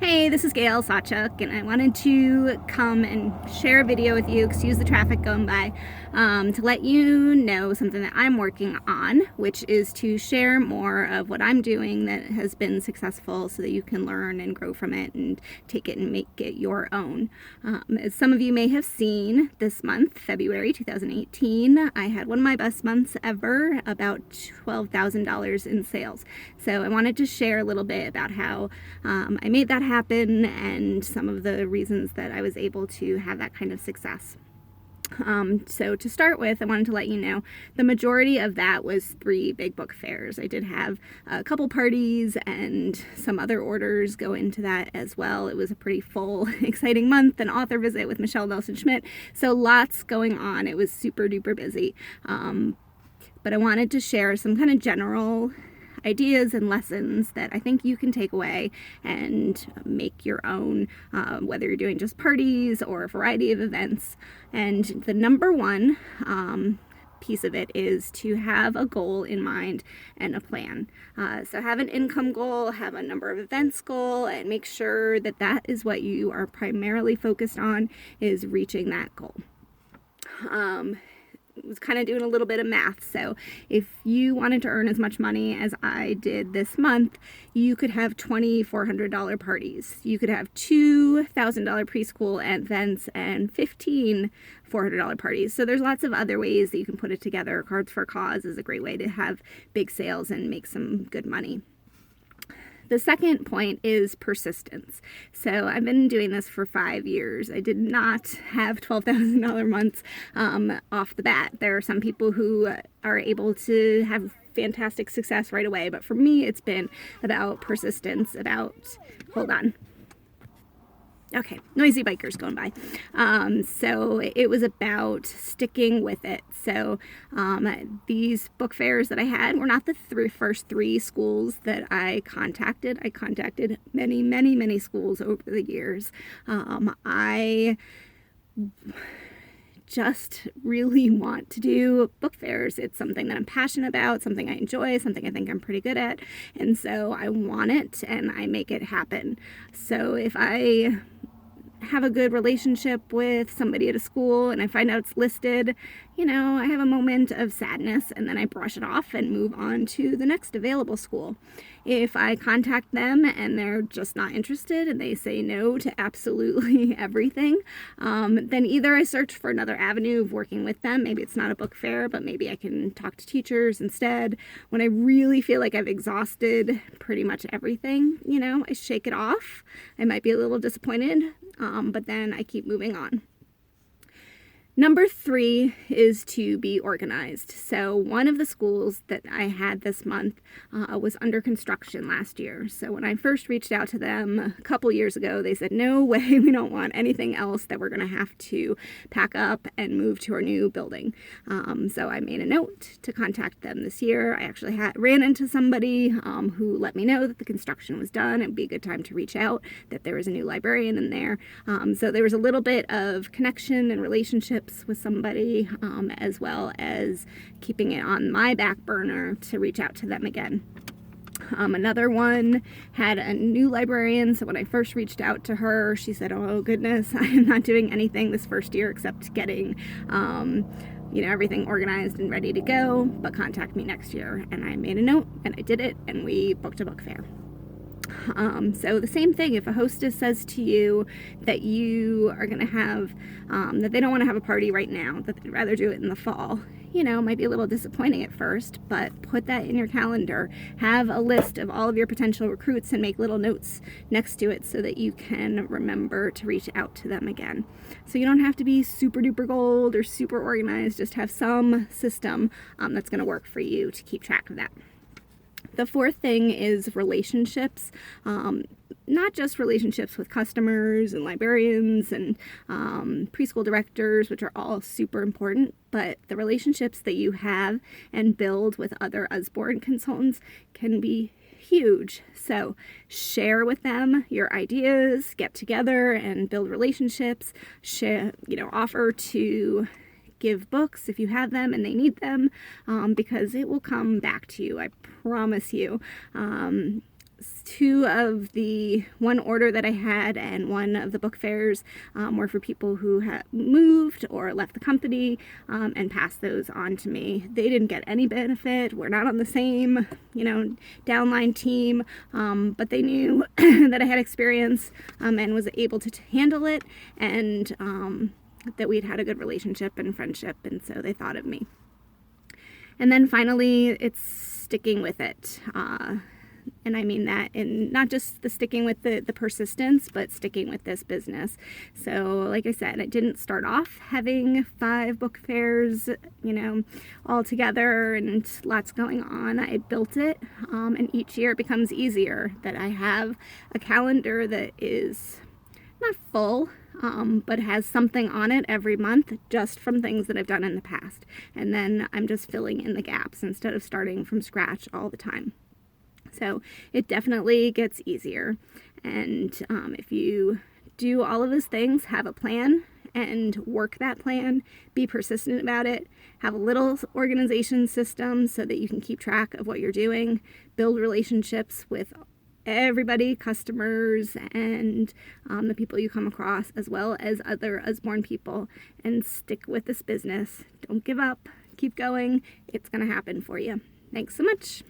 Hey, this is Gail Sawchuk, and I wanted to come and share a video with you, excuse the traffic going by, to let you know something that I'm working on, which is to share more of what I'm doing that has been successful so that you can learn and grow from it and take it and make it your own. As some of you may have seen, this month, February 2018, I had one of my best months ever, about $12,000 in sales. So I wanted to share a little bit about how I made that happen and some of the reasons that I was able to have that kind of success. So to start with, I wanted to let you know the majority of that was 3 big book fairs. I did have a couple parties and some other orders go into that as well. It was a pretty full, exciting month, an author visit with Michelle Nelson Schmidt. So lots going on. It was super duper busy. But I wanted to share some kind of general ideas and lessons that I think you can take away and make your own, whether you're doing just parties or a variety of events. And the number one piece of it is to have a goal in mind and a plan. So have an income goal, have a number of events goal, and make sure that that is what you are primarily focused on, is reaching that goal. Was kind of doing a little bit of math. So if you wanted to earn as much money as I did this month, you could have $2,400 parties. You could have $2,000 preschool events and 15 $400 parties. So there's lots of other ways that you can put it together. Cards for a Cause is a great way to have big sales and make some good money. The second point is persistence. So I've been doing this for 5 years. I did not have $12,000 months off the bat. There are some people who are able to have fantastic success right away, but for me, it's been about persistence, hold on. Okay, noisy bikers going by. So it was about sticking with it. So these book fairs that I had were not the first 3 schools that I contacted. I contacted many, many, many schools over the years. I just really want to do book fairs. It's something that I'm passionate about, something I enjoy, something I think I'm pretty good at. And so I want it and I make it happen. So if I have a good relationship with somebody at a school and I find out it's listed, I have a moment of sadness and then I brush it off and move on to the next available school. If I contact them and they're just not interested and they say no to absolutely everything, then either I search for another avenue of working with them. Maybe it's not a book fair, but maybe I can talk to teachers instead. When I really feel like I've exhausted pretty much everything, I shake it off. I might be a little disappointed, but then I keep moving on. Number 3 is to be organized. So one of the schools that I had this month was under construction last year. So when I first reached out to them a couple years ago, they said, no way, we don't want anything else, that we're going to have to pack up and move to our new building. So I made a note to contact them this year. I actually ran into somebody who let me know that the construction was done. It would be a good time to reach out, that there was a new librarian in there. So there was a little bit of connection and relationship with somebody, as well as keeping it on my back burner to reach out to them again. Another one had a new librarian, so when I first reached out to her, she said, oh goodness, I'm not doing anything this first year except getting everything organized and ready to go, but contact me next year. And I made a note and I did it, and we booked a book fair. So the same thing, if a hostess says to you that you are going to have, that they don't want to have a party right now, that they'd rather do it in the fall, might be a little disappointing at first, but put that in your calendar. Have a list of all of your potential recruits and make little notes next to it so that you can remember to reach out to them again. So you don't have to be super duper gold or super organized, just have some system that's going to work for you to keep track of that. The fourth thing is relationships, not just relationships with customers and librarians and preschool directors, which are all super important, but the relationships that you have and build with other Usborne consultants can be huge. So share with them your ideas, get together and build relationships, offer to give books if you have them and they need them, because it will come back to you, I promise you. one order that I had and one of the book fairs were for people who had moved or left the company, and passed those on to me. They didn't get any benefit. We're not on the same, downline team, but they knew that I had experience and was able to handle it, and that we'd had a good relationship and friendship, and so they thought of me. And then finally, it's sticking with it. And I mean that in not just the sticking with the persistence, but sticking with this business. So like I said, I didn't start off having 5 book fairs, all together and lots going on. I built it, and each year it becomes easier that I have a calendar that is not full, but has something on it every month just from things that I've done in the past. And then I'm just filling in the gaps instead of starting from scratch all the time. So it definitely gets easier. And if you do all of those things, have a plan and work that plan, be persistent about it, have a little organization system so that you can keep track of what you're doing, build relationships with everybody, customers, and the people you come across, as well as other Usborne people, and stick with this business. Don't give up. Keep going. It's going to happen for you. Thanks so much.